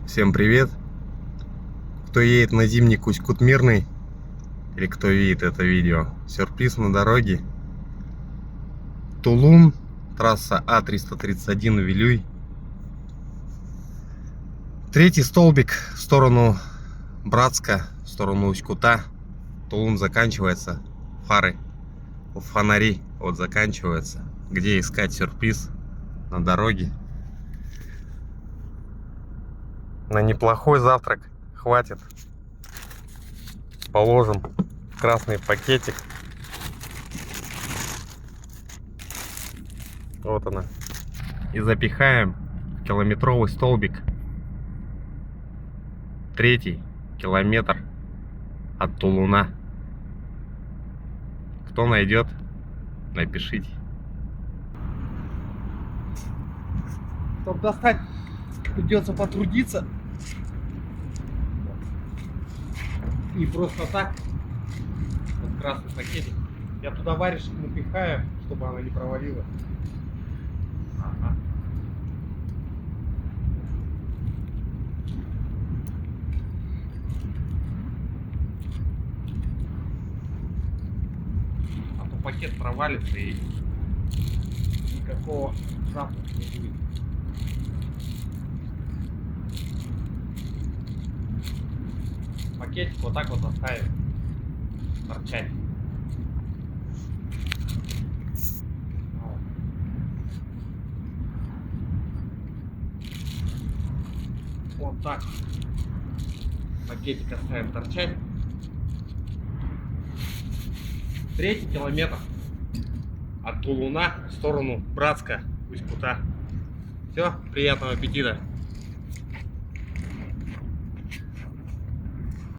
Всем привет! Кто едет на зимний Кусь-Кут Мирный, или кто видит это видео, сюрприз на дороге. Тулун, трасса А331 Вилюй. Третий столбик в сторону Братска, в сторону Усть-Кута. Тулун заканчивается, фары, фонари вот заканчиваются. Где искать сюрприз на дороге? На неплохой завтрак хватит. Положим в красный пакетик. Вот она. И запихаем в километровый столбик. Третий километр от Тулуна. Кто найдет, напишите. Чтобы достать, придется потрудиться. И просто так, вот красный пакетик, я туда варежек напихаю, чтобы она не провалилась. Ага. А то пакет провалится и никакого запаха не будет. Пакетик вот так вот оставим торчать. Вот так пакетик оставим торчать. Третий километр от Тулуна в сторону Братска, Усть-Кута. Все, приятного аппетита!